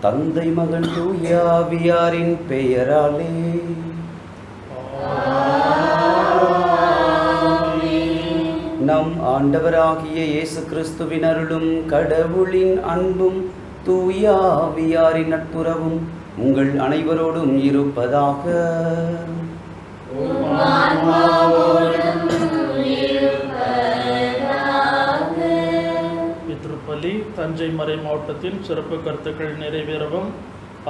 தந்தை மகன் தூய ஆவியாரின் பெயராலே நம் ஆண்டவராகிய இயேசு கிறிஸ்துவின் அருளும் கடவுளின் அன்பும் தூய ஆவியாரின் நட்புறவும் உங்கள் அனைவரோடும் இருப்பதாக. திருப்பலி தஞ்சை மறை மாவட்டத்தின் சிறப்பு கருத்துக்கள் நிறைவேறவும்,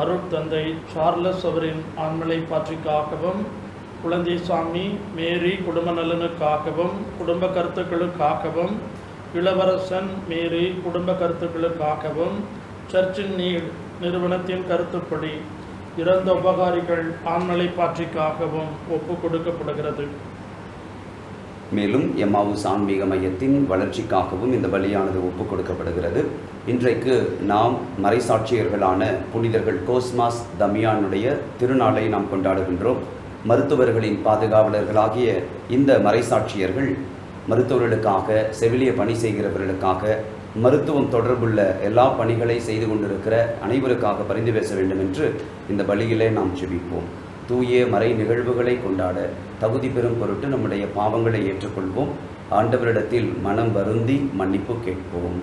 அருட்தந்தை சார்லஸ் அவரின் ஆண்மலை பாற்றிக்காகவும், குழந்தை சாமி மேரி குடும்ப நலனுக்காகவும், குடும்ப கருத்துக்களுக்காகவும், இளவரசன் மேரி குடும்ப கருத்துக்களுக்காகவும், சர்ச்சின் நிறுவனத்தின் கருத்துப்படி இறந்த உபகாரிகள் ஆண்மலை பாற்றிக்காகவும் ஒப்பு கொடுக்கப்படுகிறது. மேலும் எம்மாவுஸ் ஆன்மீக மையத்தின் வளர்ச்சிக்காகவும் இந்த பலியானது ஒப்புக் கொடுக்கப்படுகிறது. இன்றைக்கு நாம் மறைசாட்சியர்களான புனிதர்கள் கோஸ்மாஸ் தமியானுடைய திருநாளை நாம் கொண்டாடுகின்றோம். மருத்துவர்களின் பாதுகாவலர்களாகிய இந்த மறைசாட்சியர்கள் மருத்துவர்களுக்காக, செவிலிய பணி செய்கிறவர்களுக்காக, மருத்துவம் தொடர்புள்ள எல்லா பணிகளை செய்து கொண்டிருக்கிற அனைவருக்காக பரிந்து பேச வேண்டும் என்று இந்த பலியிலே நாம் ஜெபிப்போம். தூய மறை நிகழ்வுகளை கொண்டாட தகுதி பெறும் பொருட்டு நம்முடைய பாவங்களை ஏற்றுக்கொள்வோம். ஆண்டவரிடத்தில் மனம் வருந்தி மன்னிப்பு கேட்போம்.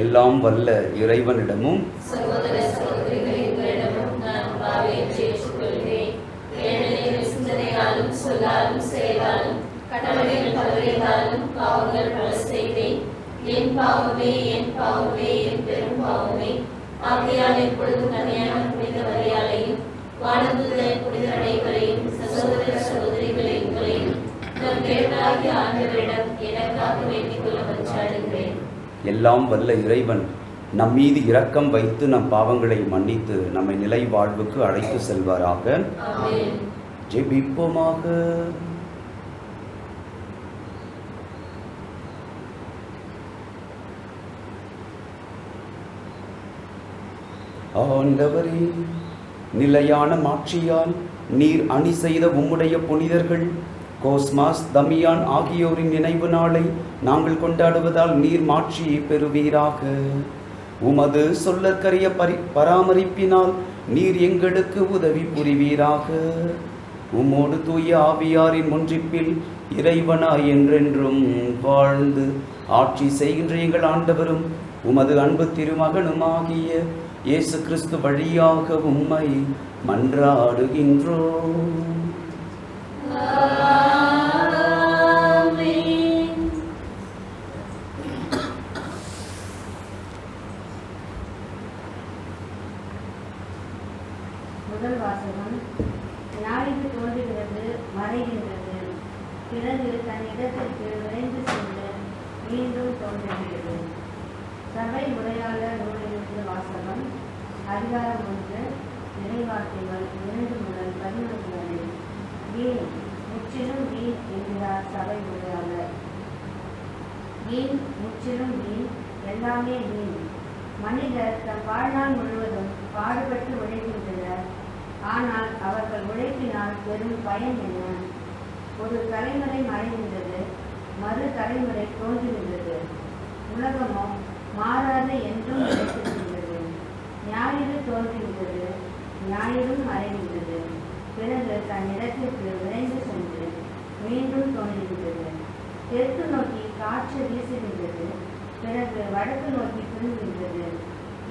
எல்லாம் வல்ல இறைவனிடமும் சொல்லாலும் செயலாலும் கடவுளின் தவறினாலும் பாவங்கள் பல செய்தேன். என் பாவமே என் பாவமே என் பெரும் பாவமே. ஆகையால் எப்பொழுதும் கனியான புனித மரியாதையும் வானதூதரை புனித அனைவரையும் சகோதர சகோதரிகளை உங்களையும் நம் தேவனாகிய ஆண்டவரிடம் எனக்காக வேண்டிக் கொள்ள மன்றாடுகிறேன். எல்லாம் வல்ல இறைவன் நம் மீது இரக்கம் வைத்து நம் பாவங்களை மன்னித்து நம்மை நிலை வாழ்வுக்கு அழைத்து செல்வாராக. ஆமென். ஜெபிப்போமாக. ஆண்டவரே, நிலையான மாட்சியால் நீர் அணி செய்த உம்முடைய புனிதர்கள் கோஸ்மாஸ் தமியான் ஆகியோரின் நினைவு நாளை நாங்கள் கொண்டாடுவதால் நீர் மாட்சியை பெறுவீராக. உமது சொல்லற்கரிய பராமரிப்பினால் நீர் எங்களுக்கு உதவி புரிவீராக. உம்மோடு தூய ஆவியாரின் ஒன்றிப்பில் இறைவனாய் என்றென்றும் வாழ்ந்து ஆட்சி செய்கின்ற எங்கள் ஆண்டவரும் உமது அன்பு திருமகனுமாகிய இயேசு கிறிஸ்து வழியாக உம்மை மன்றாடுகின்றோம். முதல் வாசகம். ஞாயிறு தோன்றுகிறது, மறைகின்றது, பிறகு தன் இடத்திற்கு விரைந்து சென்று மீண்டும் தோன்றுகிறது. சபை உரையாளர் நூலிலிருந்து வாசகம். அதிகாரம் 1, இறைவார்த்தைகள் 2 முதல் 11 வரை. வீண், முற்றிலும் வீண் என்கிறார் சபை உரையாளர். வீண், முற்றிலும் வீண், எல்லாமே வீண். மனிதர் தம் வாழ்நாள் முழுவதும் பாடுபட்டு உழைக்கின்றனர். ஆனால் அவர்கள் உழைப்பினால் பெரும் பயன் என்ன? ஒரு தலைமுறை மறைகின்றது, மறு தலைமுறை தோன்றுகின்றது. உலகமோ மாறாது என்றும் உழைக்கின்றது. ஞாயிறு தோன்றுகின்றது, ஞாயிறும் மறைகின்றது, பிறகு தன் இடத்திற்கு விரைந்து சென்று மீண்டும் தோன்றுகின்றது. தெற்கு நோக்கி காற்று வீசுகின்றது, பிறகு வடக்கு நோக்கி திரும்புகின்றது.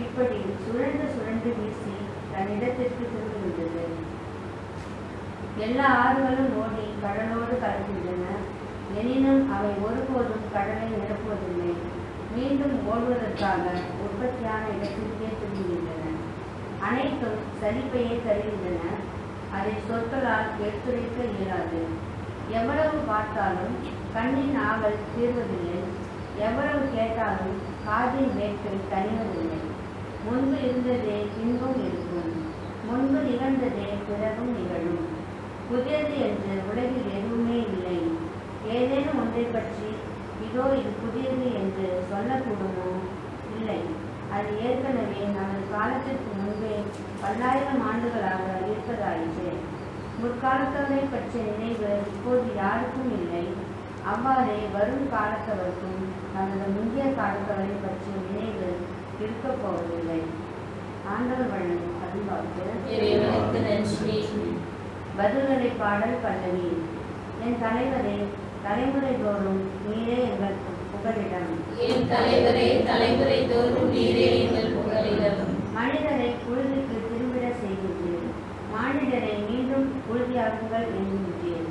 இப்படி சுழன்று சுழன்று வீசி தன்னிடத்திற்கு திரும்புகின்றது. எல்லா ஆறுகளும் ஓடி கடலோடு கலக்கின்றன. எனினும் அவை ஒருபோதும் கடலை நிரப்புவதில்லை. மீண்டும் ஓடுவதற்காக உற்பத்தியான இடத்திற்கே திரும்புகின்றன. அனைத்தும் சலிப்பையே தருகின்றன. அதை சொற்களால் எடுத்துரைக்க இயலாது. எவ்வளவு பார்த்தாலும் கண்ணின் ஆவல் தீர்வதில்லை. எவ்வளவு கேட்டாலும் காதின் வேட்கை தணிவதில்லை. முன்பு இருந்ததே பின்பும் இருக்கும். முன்பு நிகழ்ந்ததே பிறகும் நிகழும். புதியது என்று உலகில் எதுவுமே இல்லை. ஏதேனும் ஒன்றை பற்றி இதோ இது புதியது என்று சொல்லக்கூடுமோ? இல்லை. அது ஏற்கனவே நமது காலத்திற்கு முன்பே 1000 ஆண்டுகளாக இருப்பதாயிற்று. முற்காலத்தவரை பற்றிய நினைவு இப்போது யாருக்கும் இல்லை. அவ்வாறே வரும் காலத்தவருக்கும் நமது முந்தைய காலத்தவரை பற்றிய நினைவு இருக்கப் போவதில்லை. ஆண்டவர் வழங்கும் அருள்வாக்கு. பதில்களை பாடல் பல்லவி. என் தலைவரே, தலைமுறை தோறும் நீரே எங்கள் புகலிடம். என் தலைவரே, தலைமுறை தோறும் நீரே எங்கள் புகலிடம். மனிதரை புழுதிக்கு திரும்பிட செய்கின்றேன். மானிடரை மீண்டும் புழுதியாகுங்கள் என்கின்றேன்.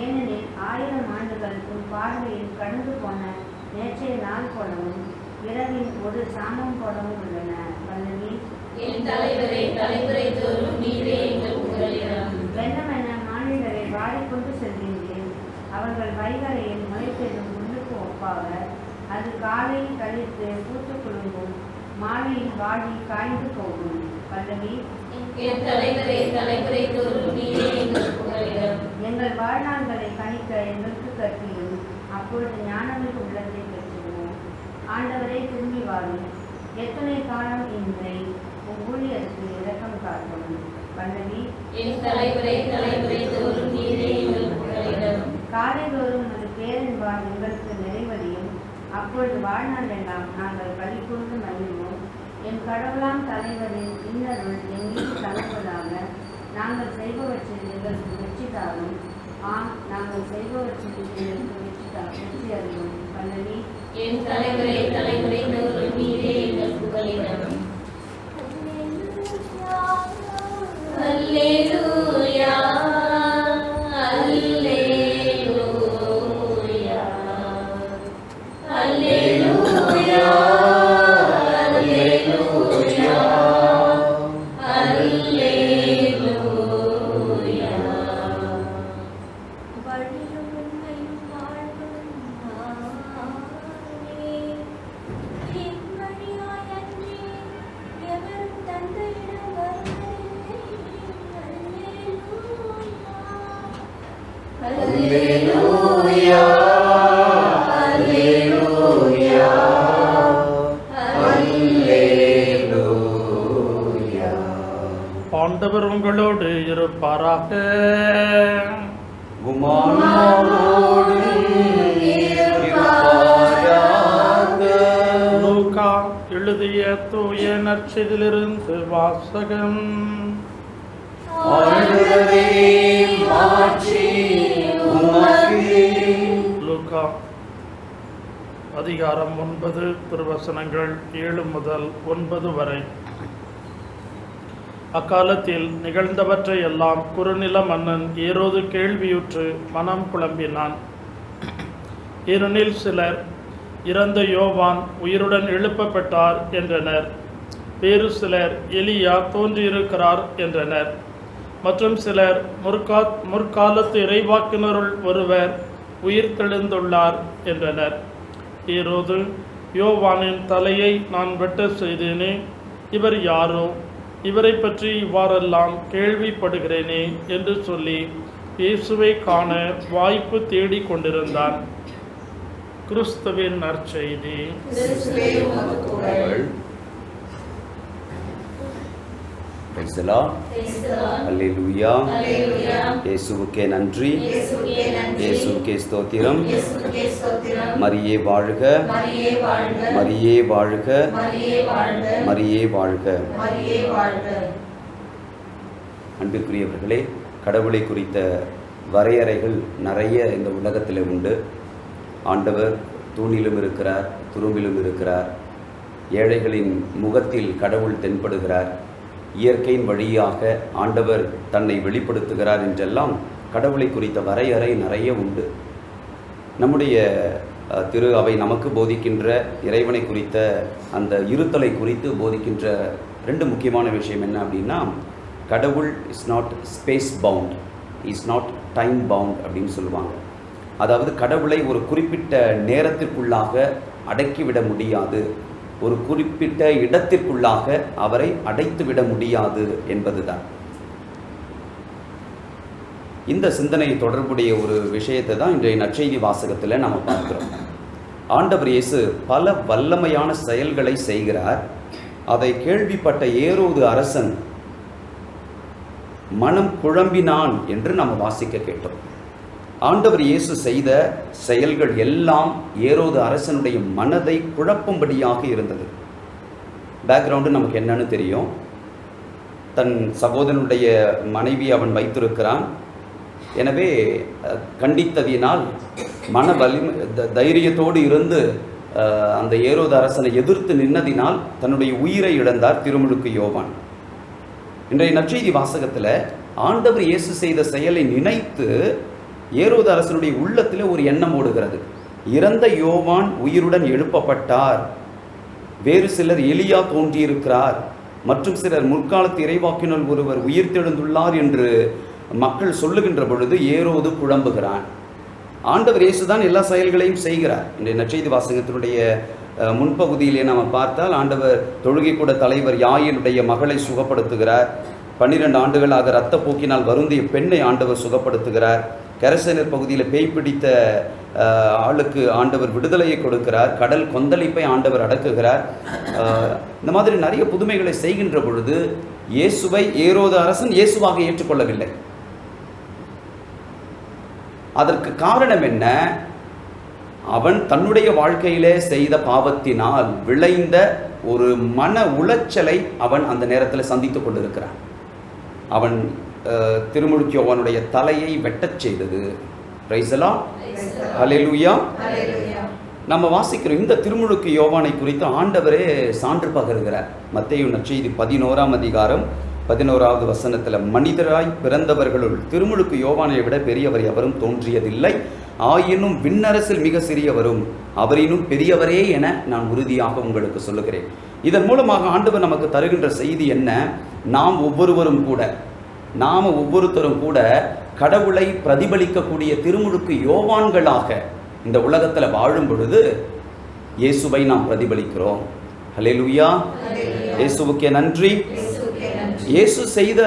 ஏனெனில் 1000 ஆண்டுகள் உன் பார்வையில் கடந்து போன நேற்றைய நாள் போலவும் இரவின் ஒரு சாமம் போலவும் உள்ளன. பல்லவி. என் தலைவரே, தலைமுறை தோறும் நீரே எங்கள் புகலிடம். வெள்ளமென மானிடரை வாரிக்கொண்டு செல்கின்றேன். அவர்கள் வைகரையில் முளைப்பெறும் முள்ளுக்கு ஒப்பாக. அது காலையில் கழித்து பூத்து குலுங்கும், மாலையில் வாடி காய்ந்து போகும். பல்லவி. என் தலைவரே, தலைமுறை தோறும் நீரே எங்கள் புகலிடம். எங்கள் வாழ்நாள்களை கணிக்க எங்களுக்கு கற்பியும். அப்பொழுது ஞானமிகு உள்ளத்தை பெற்றுவோம். ஆண்டவரை திரும்பி வாரும். எத்தனை காலம் இன்றை உன் ஊழியருக்கு இரக்கம் காட்டும். பல்லவி. என் தலைவரே, தலைமுறை தோறும் நீரே எங்கள் புகலிடம். காலைதோறும் அது பேரன்பால் எங்களுக்கு நிறைவடையும். அப்பொழுது வாழ்நாள் எல்லாம் நாங்கள் களி கூர்ந்து மகிழ்வோம். என் கடவுளாம் தலைவரின் இன்னருள் என் மீது தங்குவதாக. நாங்கள் செய்பவற்றில் எங்களுக்கு வெற்றி தாரும். ஆம், நாங்கள் செய்பவற்றில் எங்களுக்கு வெற்றி அறிவோம். பல்லவி. என் தலைவரே, தலைமுறை தோறும் நீரே எங்கள் புகலிடம். அல்லேலூயா, அல்லேலூயா, அல்லேலூயா, அல்லேலூயா, அல்லேலூயா. வழியும் உண்மையும் வாழ்வும் நானே. என் வழியாயன்றி எவரும் தந்தையிடம் வருவதில்லை. அல்லேலூயா, அல்லேலூயா, அல்லேலூயா. ஆண்டவர் உங்களோடு இருப்பாராக. லூக்கா எழுதிய தூய நற்செய்தியிலிருந்து வாசகம். லூக்கா அதிகாரம் 9 திருவசனங்கள் 7 முதல் 9 வரை. அக்காலத்தில் நிகழ்ந்தவற்றை எல்லாம் குறுநில மன்னன் ஏரோது கேள்வியுற்று மனம் குழம்பினான். ஏனெனில் சிலர் இறந்த யோவான் உயிருடன் எழுப்பப்பட்டார் என்றனர். வேறு சிலர் எலியா தோன்றியிருக்கிறார் என்றனர். மற்றும் சிலர் முற்காலத்து இறைவாக்கினருள் ஒருவர் உயிர் தெழுந்துள்ளார் என்றனர். ஏரோது, யோவானின் தலையை நான் வெட்ட செய்தேனே, இவர் யாரோ? இவரை பற்றி இவ்வாறெல்லாம் கேள்விப்படுகிறேனே என்று சொல்லி இயேசுவை காண வாய்ப்பு தேடிக் கொண்டிருந்தான். கிறிஸ்துவின் நற்செய்தி. அல்லேலூயா. இயேசுவுக்கே நன்றி, இயேசுவுக்கே ஸ்தோத்திரம். மரியே வாழ்க, மரியே வாழ்க, மரியே வாழ்க. அன்பிற்குரியவர்களே, கடவுளை குறித்த வரையறைகள் நிறைய இந்த உலகத்தில் உண்டு. ஆண்டவர் தூணிலும் இருக்கிறார், துரும்பிலும் இருக்கிறார். ஏழைகளின் முகத்தில் கடவுள் தென்படுகிறார். இயற்கையின் வழியாக ஆண்டவர் தன்னை வெளிப்படுத்துகிறார் என்றெல்லாம் கடவுளை குறித்த வரையறை நிறைய உண்டு. நம்முடைய திரு அவை நமக்கு போதிக்கின்ற இறைவனை குறித்த அந்த இருத்தலை குறித்து போதிக்கின்ற 2 முக்கியமான விஷயம் என்ன அப்படின்னா, கடவுள் is not space bound, is not time bound அப்படின்னு சொல்லுவாங்க. அதாவது கடவுளை ஒரு குறிப்பிட்ட நேரத்திற்குள்ளாக அடக்கிவிட முடியாது, ஒரு குறிப்பிட்ட இடத்திற்குள்ளாக அவரை அடைத்துவிட முடியாது என்பதுதான். இந்த சிந்தனை தொடர்புடைய ஒரு விஷயத்தை தான் இன்றைய நற்செய்தி வாசகத்தில் நாம் பார்க்கிறோம். ஆண்டவர் இயேசு பல வல்லமையான செயல்களை செய்கிறார். அதை கேள்விப்பட்ட ஏரோது அரசன் மனம் குழம்பினான் என்று நாம் வாசிக்க கேட்டோம். ஆண்டவர் இயேசு செய்த செயல்கள் எல்லாம் ஏரோது அரசனுடைய மனதை குழப்பும்படியாக இருந்தது. பேக்ரவுண்டு நமக்கு என்னன்னு தெரியும். தன் சகோதரனுடைய மனைவி அவன் வைத்திருக்கிறான். எனவே கண்டித்ததினால் மன வலிமை தைரியத்தோடு இருந்து அந்த ஏரோது அரசனை எதிர்த்து நின்னதினால் தன்னுடைய உயிரை இழந்தார் திருமுழுக்கு யோவான். இன்றைய நற்செய்தி வாசகத்தில் ஆண்டவர் இயேசு செய்த செயலை நினைத்து ஏரோது அரசனுடைய உள்ளத்தில் ஒரு எண்ணம் ஓடுகிறது. இறந்த யோவான் உயிருடன் எழுப்பப்பட்டார், வேறு சிலர் எலியா தோன்றியிருக்கிறார், மற்றும் சிலர் முற்காலத்து இறைவாக்கினர் ஒருவர் உயிர்த்தெழுந்துள்ளார் என்று மக்கள் சொல்லுகின்ற பொழுது ஏரோது குழம்புகிறான். ஆண்டவர் இயேசுதான் எல்லா செயல்களையும் செய்கிறார். இன்றைய நற்செய்தி வாசகத்தினுடைய முன்பகுதியிலே நாம் பார்த்தால் ஆண்டவர் தொழுகை கூட தலைவர் யாயினுடைய மகளை சுகப்படுத்துகிறார். 12 ஆண்டுகளாக இரத்த போக்கினால் வருந்திய பெண்ணை ஆண்டவர் சுகப்படுத்துகிறார். கரசேனர் பகுதியில் பேய் பிடித்த ஆளுக்கு ஆண்டவர் விடுதலையை கொடுக்கிறார். கடல் கொந்தளிப்பை ஆண்டவர் அடக்குகிறார். இந்த மாதிரி நிறைய புதுமைகளை செய்கின்ற பொழுது இயேசுவை ஏரோது அரசன் இயேசுவாக ஏற்றுக்கொள்ளவில்லை. அதற்கு காரணம் என்ன? அவன் தன்னுடைய வாழ்க்கையிலே செய்த பாவத்தினால் விளைந்த ஒரு மன உளைச்சலை அவன் அந்த நேரத்தில் சந்தித்துக் கொண்டிருக்கிறான். அவன் திருமுழுக்கு யோவானுடைய தலையை வெட்டச் செய்தது. பிரைஸ் தி லார்ட், ஹல்லேலூயா. நம்ம வாசிக்கிறோம் இந்த திருமுழுக்கு யோவானை குறித்து ஆண்டவரே சான்று பகருகிறார். மத்தேயு நற்செய்தி 11ஆம் அதிகாரம் 11வது வசனத்தில், மனிதராய் பிறந்தவர்களுள் திருமுழுக்கு யோவானை விட பெரியவர் எவரும் தோன்றியதில்லை, ஆயினும் விண்ணரசில் மிக சிறியவரும் அவரினும் பெரியவரே என நான் உறுதியாக உங்களுக்கு சொல்லுகிறேன். இதன் மூலமாக ஆண்டவர் நமக்கு தருகின்ற செய்தி என்ன? நாம் ஒவ்வொருத்தரும் கூட கடவுளை பிரதிபலிக்கக்கூடிய திருமுழுக்கு யோவான்களாக இந்த உலகத்தில் வாழும் பொழுது இயேசுவை நாம் பிரதிபலிக்கிறோம். ஹல்லேலூயா, இயேசுவுக்கே நன்றி. இயேசு செய்த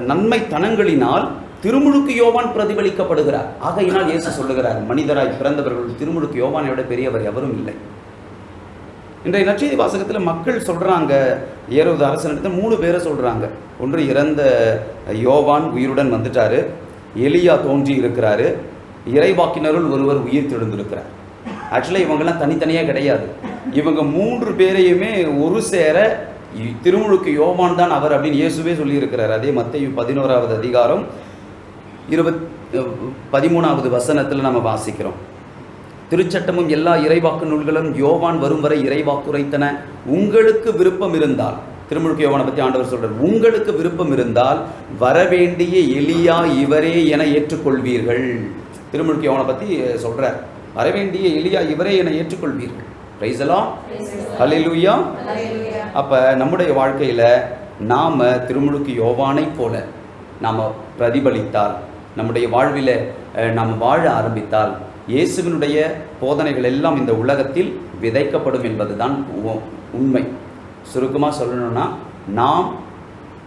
நன்மை தனங்களினால் திருமுழுக்கு யோவான் பிரதிபலிக்கப்படுகிறார். ஆகையினால் இயேசு சொல்லுகிறார், மனிதராய் பிறந்தவர்கள் திருமுழுக்கு யோவானை விட பெரியவர் எவரும் இல்லை. இன்றைய நற்செய்தி வாசகத்தில் மக்கள் சொல்கிறாங்க, ஏரோது அரசனிடத்தில் 3 பேரை சொல்கிறாங்க. ஒன்று, இறந்த யோவான் உயிருடன் வந்துட்டாரு, எலியா தோன்றி இருக்கிறாரு, இறைவாக்கினருள் ஒருவர் உயிர் தெழுந்திருக்கிறார். ஆக்சுவலாக இவங்கெல்லாம் தனித்தனியாக கிடையாது. இவங்க 3 பேரையுமே ஒரு சேர திருமுழுக்கு யோவான் தான் அவர் அப்படின்னு இயேசுவே சொல்லியிருக்கிறார். அதே மத்தேயு 11வது அதிகாரம் 13வது வசனத்தில் நம்ம வாசிக்கிறோம். திருச்சட்டமும் எல்லா இறைவாக்கு நூல்களும் யோவான் வரும் வரை இறைவாக்குரைத்தன. உங்களுக்கு விருப்பம் இருந்தால், திருமுழுக்கு யோவானை பற்றி ஆண்டவர் சொல்றார், உங்களுக்கு விருப்பம் இருந்தால் வரவேண்டிய எலியா இவரே என ஏற்றுக்கொள்வீர்கள். திருமுழுக்கு யோவானை பற்றி சொல்றார், வரவேண்டிய எலியா இவரே என ஏற்றுக்கொள்வீர்கள். பிரைஸ் தி லார்ட், ஹல்லேலூயா. அப்ப நம்முடைய வாழ்க்கையில நாம திருமுழுக்கு யோவானை போல நாம பிரதிபலித்தால், நம்முடைய வாழ்வில நாம் வாழ ஆரம்பித்தால், இயேசுவினுடைய போதனைகள் எல்லாம் இந்த உலகத்தில் விதைக்கப்படும் என்பதுதான் உண்மை. சுருக்கமாக சொல்லணும்னா, நாம்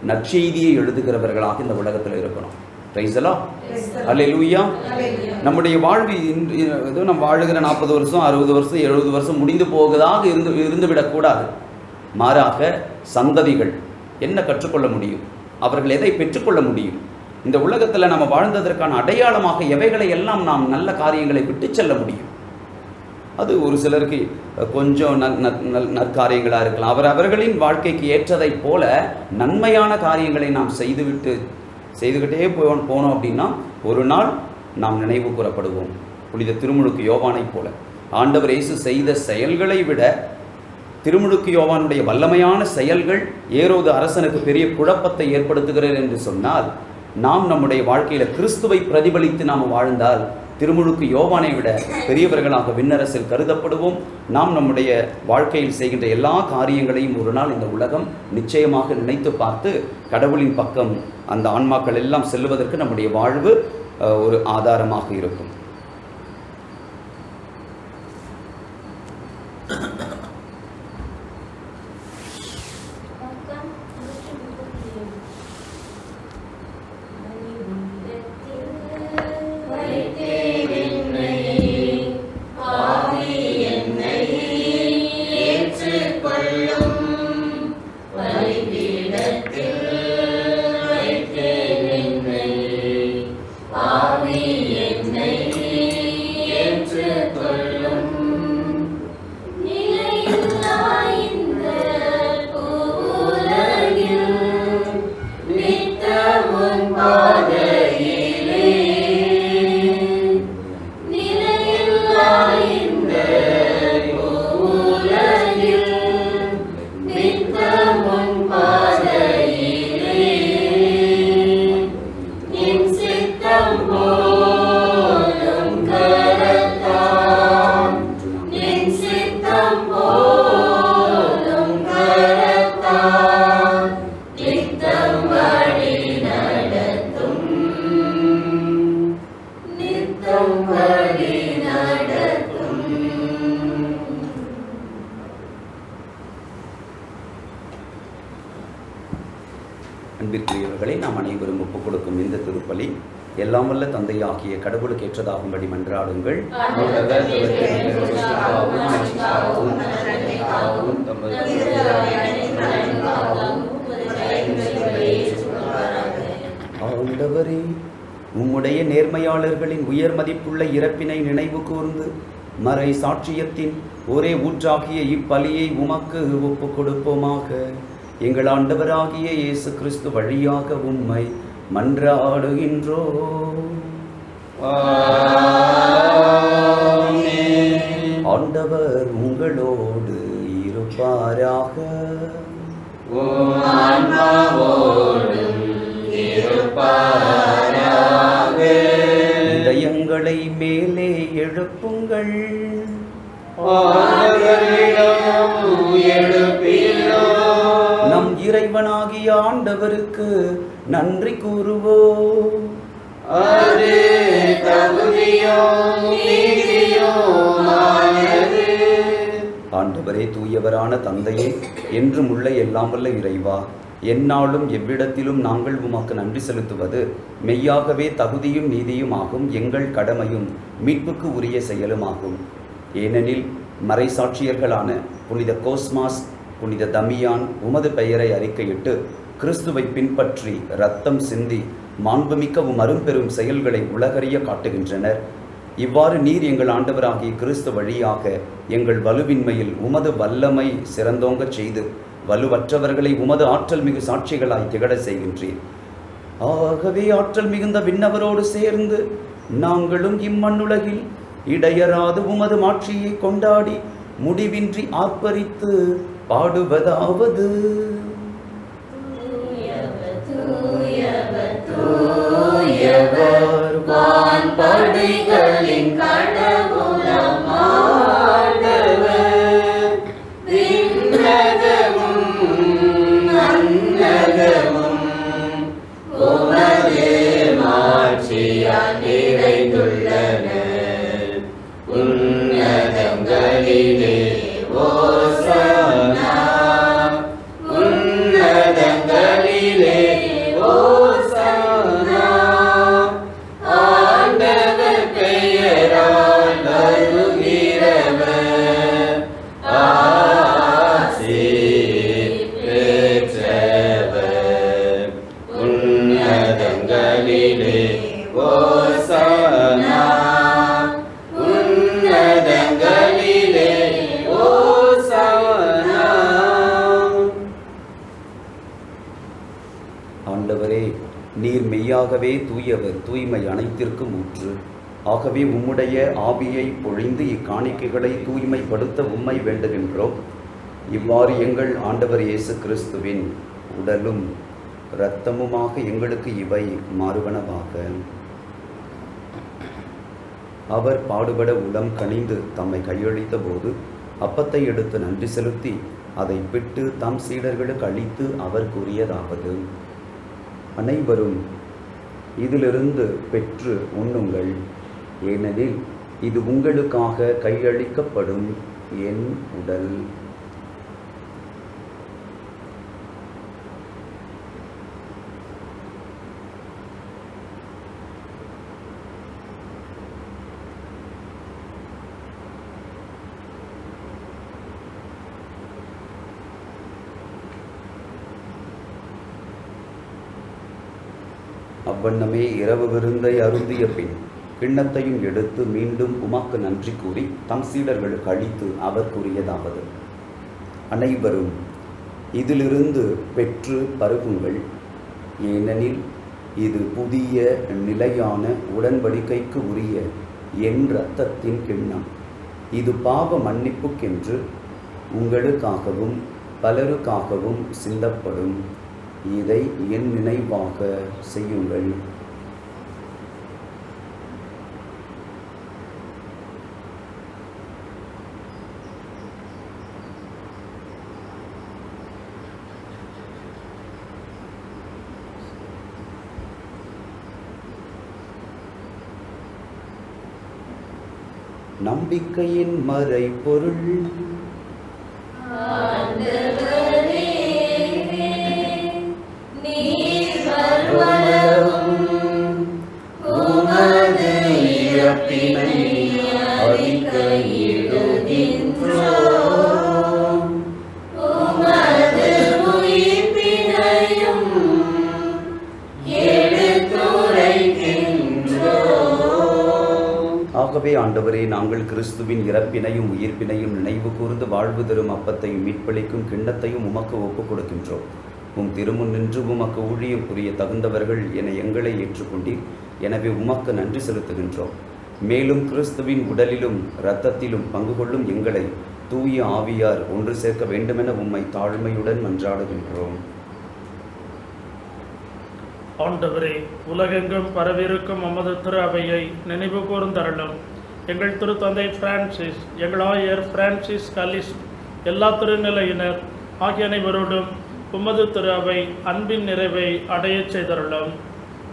நற்செய்தியை எழுதுகிறவர்களாக இந்த உலகத்தில் இருக்கணும். பிரைஸ் தி லார்ட், ஹல்லேலூயா. நம்முடைய வாழ்வு நம்ம வாழுகிற 40 வருஷம் 60 வருஷம் 70 வருஷம் முடிந்து போவதாக இருந்துவிடக்கூடாது. மாறாக சந்ததிகள் என்ன கற்றுக்கொள்ள முடியும், அவர்கள் எதை பெற்றுக்கொள்ள முடியும், இந்த உலகத்தில் நம்ம வாழ்ந்ததற்கான அடையாளமாக எவைகளை எல்லாம் நாம் நல்ல காரியங்களை விட்டு செல்ல முடியும். அது ஒரு சிலருக்கு கொஞ்சம் நற்காரியங்களாக இருக்கலாம். அவர்களின் வாழ்க்கைக்கு ஏற்றதை போல நன்மையான காரியங்களை நாம் செய்துக்கிட்டே போனோம் அப்படின்னா ஒரு நாள் நாம் நினைவு கூறப்படுவோம். புனித திருமுழுக்கு யோவானைப் போல. ஆண்டவர் இயேசு செய்த செயல்களை விட திருமுழுக்கு யோவானுடைய வல்லமையான செயல்கள் ஏரோது அரசனுக்கு பெரிய குழப்பத்தை ஏற்படுத்துகிறது என்று சொன்னால், நாம் நம்முடைய வாழ்க்கையில் கிறிஸ்துவை பிரதிபலித்து நாம் வாழ்ந்தால் திருமுழுக்கு யோவானை விட பெரியவர்களாக விண்ணரசில் கருதப்படுவோம். நாம் நம்முடைய வாழ்க்கையில் செய்கின்ற எல்லா காரியங்களையும் ஒரு நாள் இந்த உலகம் நிச்சயமாக நினைத்து பார்த்து கடவுளின் பக்கம் அந்த ஆன்மாக்கள் எல்லாம் செல்வதற்கு நம்முடைய வாழ்வு ஒரு ஆதாரமாக இருக்கும். அன்பிற்குரியவர்களை, நாம் அனைவரும் ஒப்புக் கொடுக்கும் இந்த திருப்பலி எல்லாம் வல்ல தந்தையாகிய கடவுளுக்கு ஏற்றதாகும்படி மன்றாடுங்கள். ஆண்டவரே, உம்முடைய நேர்மையாளர்களின் உயர் மதிப்புள்ள இறப்பினை நினைவு கூர்ந்து மறை சாட்சியத்தின் ஒரே ஊற்றாகிய இப்பலியை உமக்கு ஒப்புக் கொடுப்போமாக. எங்கள் ஆண்டவராகிய இயேசு கிறிஸ்து வழியாக உம்மை மன்றாடுகின்றோம். ஆண்டவர் உங்களோடு இருப்பாராக. இதயங்களை மேலே எழுப்புங்கள். நம் இறைவனாகிய ஆண்டவருக்கு நன்றி கூறுவோம். ஆண்டவரே, தூயவரான தந்தையே, என்றும் உள்ள எல்லாம் வல்ல இறைவா, எந்நாளும் எவ்விடத்திலும் நாங்கள் உமக்கு நன்றி செலுத்துவது மெய்யாகவே தகுதியும் நீதியும் ஆகும், எங்கள் கடமையும் மீட்புக்கு உரிய செயலுமாகும். ஏனெனில் மறைசாட்சியர்களான புனித கோஸ்மாஸ், புனித தமியான் உமது பெயரை அறிக்கையிட்டு கிறிஸ்துவை பின்பற்றி இரத்தம் சிந்தி மாண்புமிக்கவும் அரும்பெரும் செயல்களை உலகறிய காட்டுகின்றனர். இவ்வாறு நீர் எங்கள் ஆண்டவராகிய கிறிஸ்து வழியாக எங்கள் வலுவின்மையில் உமது வல்லமை சிறந்தோங்கச் செய்து வலுவற்றவர்களை உமது ஆற்றல் மிகு சாட்சிகளாய் திகழ செய்கின்றீர். ஆகவே ஆற்றல் மிகுந்த விண்ணவரோடு சேர்ந்து நாங்களும் இம்மண்ணுலகில் இடையராது உமது மாட்சியை கொண்டாடி முடிவின்றி ஆர்ப்பரித்து பாடுவதாவது: வான்படைகளின் கடவுளாம் ஆண்டவர், விண்ணகமும் மண்ணகமும் உமது மாட்சியால் நிறைந்துள்ளன. உன்னதங்களிலே ஓசன்னா, உன்னதங்களிலே ஓசன்னா. ஆண்டவர் பெயரால் வருகிறவர் ஆசி பெற்றவர். உன்னதங்களிலே ஓசன்னா, உன்னதங்களிலே ஓசன்னா. ஆண்டவரே, நீர் மெய்யாகவே தூயவர், தூய்மை அனைத்திற்கும் ஊற்று. ஆகவே உம்முடைய ஆவியை பொழிந்து இக்காணிக்கைகளை தூய்மைப்படுத்த உம்மை வேண்டுகின்றோம். இவ்வாறு எங்கள் ஆண்டவர் இயேசு கிறிஸ்துவின் உடலும் இரத்தமுமாக எங்களுக்கு இவை மாறுவனவாக. அவர் பாடுபட உளம் கனிந்து தம்மை கையளித்த போது அப்பத்தை எடுத்து நன்றி செலுத்தி அதை பிட்டு தம் சீடர்களுக்கு அளித்து அவர் கூறியதாவது: அனைவரும் இதிலிருந்து பெற்று உண்ணுங்கள், ஏனெனில் இது உங்களுக்காக கையளிக்கப்படும் என் உடல். அவ்வண்ணமே இரவு விருந்தை அருந்திய பின் கிண்ணத்தையும் எடுத்து மீண்டும் உமக்கு நன்றி கூறி தம் சீடர்களுக்கு அளித்து அவர் கூறியதாவது: அனைவரும் இதிலிருந்து பெற்று பருகுங்கள், ஏனெனில் இது புதிய நிலையான உடன்படிக்கைக்கு உரிய என் இரத்தத்தின் கிண்ணம். இது பாவ மன்னிப்புக்கென்று உங்களுக்காகவும் பலருக்காகவும் சிந்தப்படும். இதை என் நினைவாக செய்யுங்கள். நம்பிக்கையின் மறைபொருள் ஆகவே ஆண்டவரே, நாங்கள் கிறிஸ்துவின் இறப்பினையும் உயிர்ப்பினையும் நினைவு கூர்ந்து வாழ்வு தரும் அப்பத்தையும் மீட்பளிக்கும் கிண்ணத்தையும் உமக்கு ஒப்புக் கொடுக்கின்றோம். உம் திருமுன் நின்று உமக்கு ஊழியம் புரிய தகுந்தவர்கள் என எங்களை ஏற்றுக்கொண்டீர். எனவே உமக்கு நன்றி செலுத்துகின்றோம். மேலும் கிறிஸ்துவின் உடலிலும் இரத்தத்திலும் பங்கு கொள்ளும் எங்களை தூய ஆவியார் ஒன்று சேர்க்க வேண்டுமென உம்மை தாழ்மையுடன் மன்றாடுகின்றோம். ஆண்டவரே, உலகெங்கும் பரவிருக்கும் உமது திரு அவையை நினைவு கூர்ந்தருளும். எங்கள் திருத்தந்தை பிரான்சிஸ், எங்கள் ஆயர் பிரான்சிஸ் கலிஸ்ட், எல்லா திருநிலையினர் ஆகிய அனைவரோடும் உமது திரு அவை அன்பின் நிறைவை அடையச் செய்தருளும்.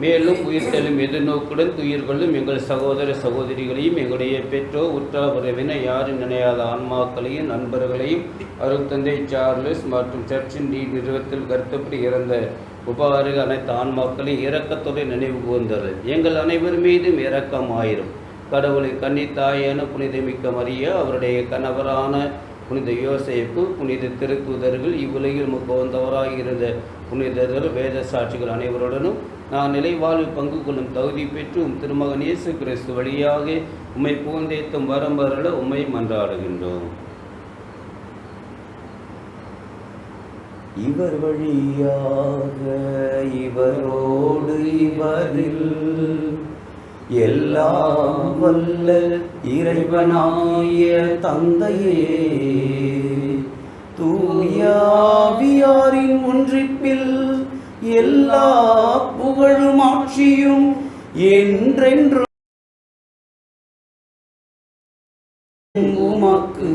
மேலும் உயிர்த்தெழும் எதிர்நோக்குடன் துயிர்கொள்ளும் எங்கள் சகோதர சகோதரிகளையும் எங்களுடைய பெற்றோர் உற்றார் உறவினர் யாரும் நினையாத ஆன்மாக்களையும் நண்பர்களையும் அருட்தந்தை சார்லஸ் மற்றும் சர்ச்சின் நிறுவனத்தில் கருத்தப்படி இறந்த உபகாரிக அனைத்து ஆன்மாக்களையும் இரக்கத்தோடு நினைவு கூர்ந்தது. எங்கள் அனைவர் மீதும் இரக்கமாயிரும். கடவுளை கன்னித்தாயான புனிதமிக்க மரியா, அவருடைய கணவரான புனித யோசேப்பு, புனித திருத்தூதர்கள், இவ்வுலகில் முகவந்தவராக இருந்த புனிதர்கள், வேத சாட்சிகள் அனைவருடனும் நான் நிலைவாழ்வு பங்கு கொள்ளும் தகுதி பெற்று திருமகன் இயேசு கிறிஸ்து வழியாக உம்மை புகழ்ந்தேத்தும் வரம்பரல உம்மை மன்றாடுகின்றோம். இவர் வழியாக இவரோடு இவரில் எல்லாம் வல்ல இறைவனாய தந்தையே, தூய ஆவியாரின் ஒன்றிப்பில் எல்லா புகழும் ஆட்சியும் என்றென்று உமக்கு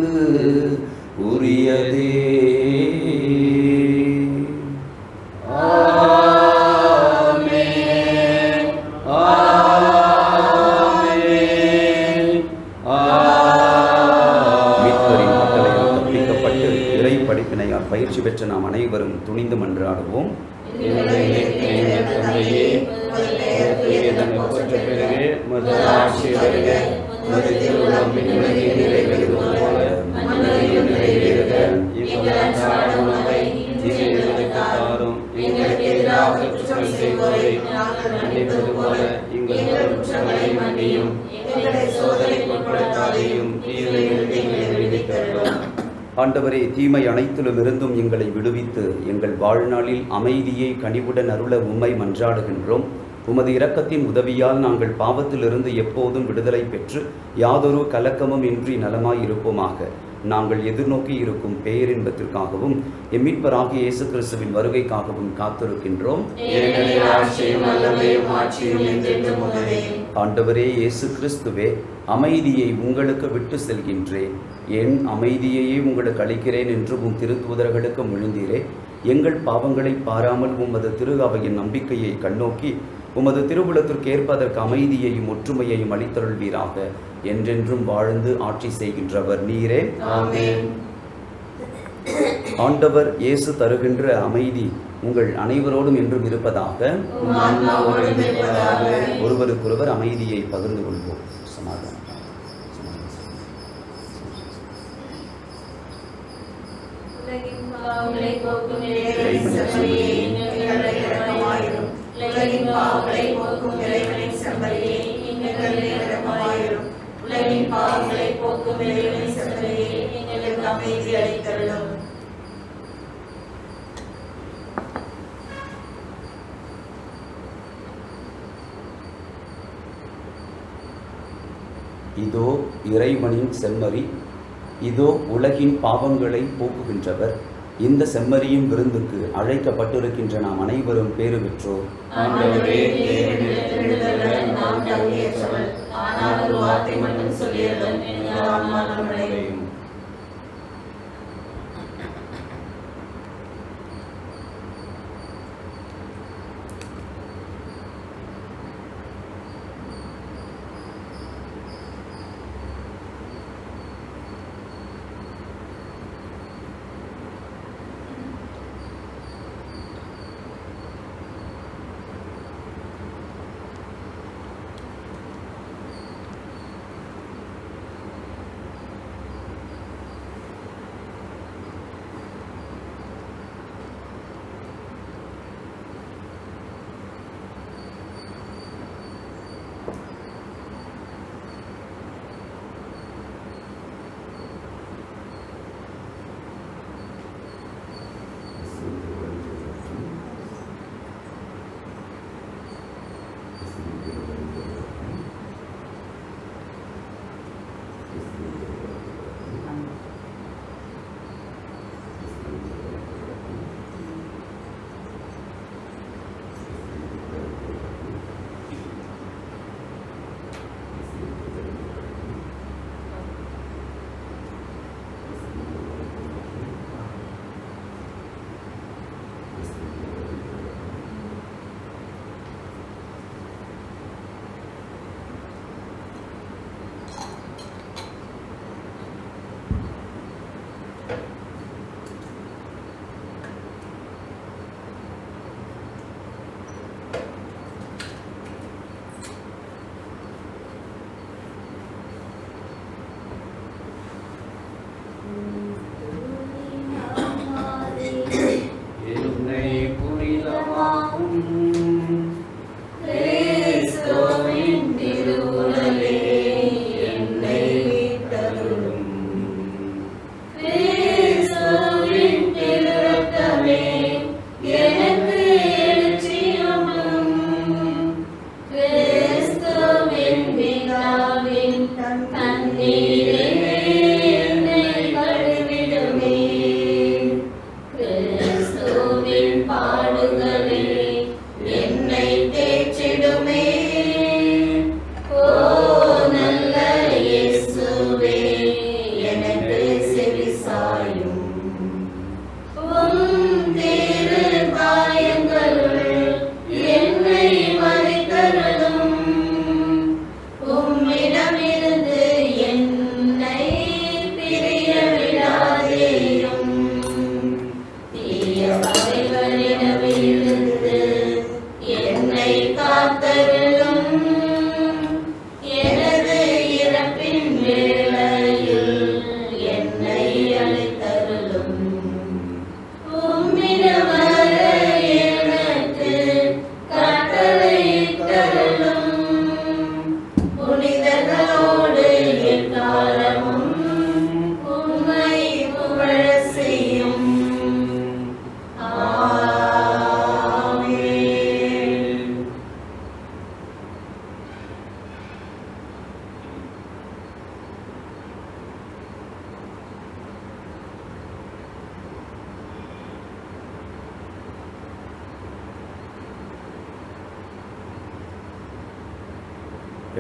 உரியதே. பயிற்சி பெற்ற நாம் அனைவரும் துணிந்து மன்றாடுவோம். ஆண்டவரே, தீமை அனைத்திலும் இருந்தும் எங்களை விடுவித்து எங்கள் வாழ்நாளில் அமைதியை கனிவுடன் அருள உம்மை மன்றாடுகின்றோம். உமது இரக்கத்தின் உதவியால் நாங்கள் பாவத்திலிருந்து எப்போதும் விடுதலை பெற்று யாதொரு கலக்கமும் இன்றி நலமாயிருப்போமாக. நாங்கள் எதிர்நோக்கி இருக்கும் பேரின்பத்திற்காகவும் மீட்பராகிய இயேசு கிறிஸ்துவின் வருகைக்காகவும் காத்திருக்கின்றோம். ஆண்டவரே இயேசு கிறிஸ்துவே, அமைதியை உங்களுக்கு விட்டு செல்கின்றேன், என் அமைதியையே உங்களுக்கு அளிக்கிறேன் என்று உம் திருத்தூதர்களுக்கு மொழிந்தீரே. எங்கள் பாவங்களை பாராமல் உமது திரு அவையின் நம்பிக்கையை கண்ணோக்கி உமது திருவுளத்திற்கு ஏற்பதற்கு அமைதியையும் ஒற்றுமையையும் அளித்தருள்வீராக. என்றென்றும் வாழ்ந்து ஆட்சி செய்கின்றவர் நீரே. ஆமென். ஆண்டவர் இயேசு தருகின்ற அமைதி உங்கள் அனைவரோடும் என்றும் இருப்பதாக. ஒருவருக்கொருவர் அமைதியை பகிர்ந்து கொள்வோம். சமாதானம். உலகின் பாவங்களை போக்கும் இறைவனின் செம்மறியே, எங்கள் இரக்கமாயிரும். உலகின் பாவங்களை போக்கும் இறைவனின் செம்மறியே, எங்கள் இரக்கமாயிரும். உலகின் பாவங்களை போக்கும் இறைவனின் செம்மறியே, எங்களுக்கு அமைதி அளித்தருளும். இதோ இறைவனின் செம்மறி, இதோ உலகின் பாவங்களை போக்குகின்றவர். இந்த செம்மறியும் விருந்துக்கு அழைக்கப்பட்டிருக்கின்ற நாம் அனைவரும் பேறு பெற்றோர். ஆண்டவரே, நாம் தகுதியற்றவள், ஆனால் ஒரு வார்த்தை மட்டும் சொல்லியதும் எங்கள் ஆன்மா நலமடையும்.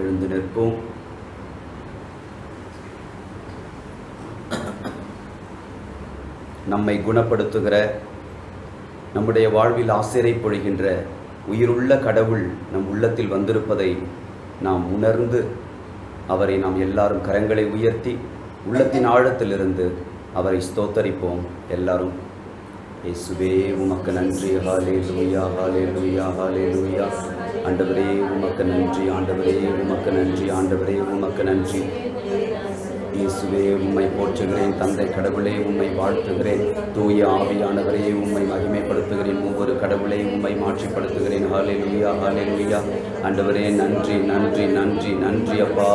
எழுந்து நிற்போம். நம்மை குணப்படுத்துகிற, நம்முடைய வாழ்வில் ஆசிரை பொழிகின்ற உயிருள்ள கடவுள் நம் உள்ளத்தில் வந்திருப்பதை நாம் உணர்ந்து அவரை நாம் எல்லாரும் கரங்களை உயர்த்தி உள்ளத்தின் ஆழத்திலிருந்து அவரை ஸ்தோத்தரிப்போம். எல்லாரும் இயேசுவே உமக்கு நன்றி, ஹல்லேலூயா ஹல்லேலூயா ஹல்லேலூயா. ஆண்டவரே உமக்கு நன்றி, ஆண்டவரே உமக்கு நன்றி, ஆண்டவரே உமக்கு நன்றி. இயேசுவே உம்மை போற்றுகிறேன், தந்தை கடவுளே உம்மை வாழ்த்துகிறேன், தூய ஆவியானவரே உம்மை மகிமைப்படுத்துகிறேன், ஒவ்வொரு கடவுளை உம்மை மாற்றிப்படுத்துகிறேன். ஹல்லேலூயா ஹல்லேலூயா. ஆண்டவரே நன்றி நன்றி நன்றி நன்றி அப்பா.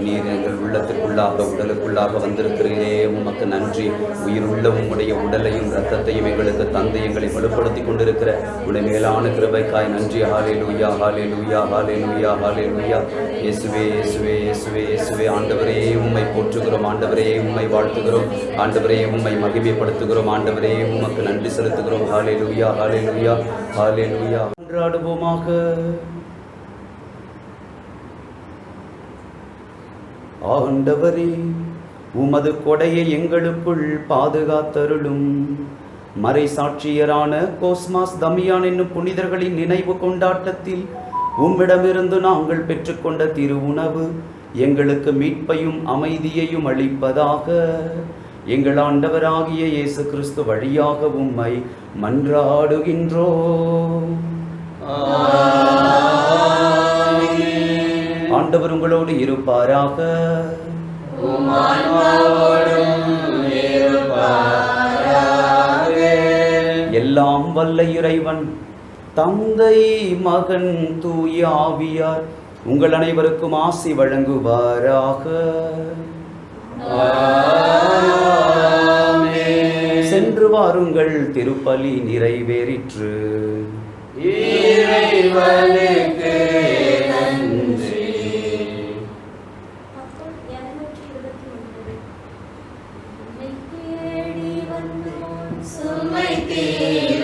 நீர் எங்கள் உள்ளத்திற்குள்ளாக உடலுக்குள்ளாக வந்திருக்கிறீரே, உமக்கு நன்றி. உயிருள்ள உம்முடைய உடலையும் இரத்தத்தையும் எங்களுக்கு தந்தை எங்களை வலுப்படுத்தி கொண்டிருக்கிற உடைய மேலான கிருபைக்காய் நன்றி. ஹல்லேலூயா ஹல்லேலூயா ஹல்லேலூயா ஹல்லேலூயா. இயேசுவே இயேசுவே இயேசுவே இயேசுவே. ஆண்டவரே உம்மை போற்றுகிறோம், ஆண்டவரே உம்மை வாழ்த்துகிறோம், ஆண்டவரே உம்மை மகிமைப்படுத்துகிறோம், ஆண்டவரே உமக்கு நன்றி செலுத்துகிறோம். ஹல்லேலூயா ஹல்லேலூயா ஹல்லேலூயா. கொண்டாடுவோமாக. ஆண்டவரே உமது கொடையை எங்களுக்குள் பாதுகாத்தருளும். மறைசாட்சியரான கோஸ்மாஸ் தமியான் என்னும் புனிதர்களின் நினைவு கொண்டாட்டத்தில் உம்மிடமிருந்து நாங்கள் பெற்றுக்கொண்ட திரு உணவு எங்களுக்கு மீட்பையும் அமைதியையும் அளிப்பதாக. எங்கள் ஆண்டவராகிய இயேசு கிறிஸ்து வழியாக உம்மை மன்றாடுகின்றோம். ஆண்டவர் உங்களோடு இருப்பாராக. எல்லாம் வல்ல இறைவன் தந்தை மகன் தூய ஆவியார் உங்கள் அனைவருக்கும் ஆசி வழங்குவாராக. சென்று வாருங்கள், திருப்பலி நிறைவேறிற்று. இறைவனுக்கு நன்றி. சுமை தீர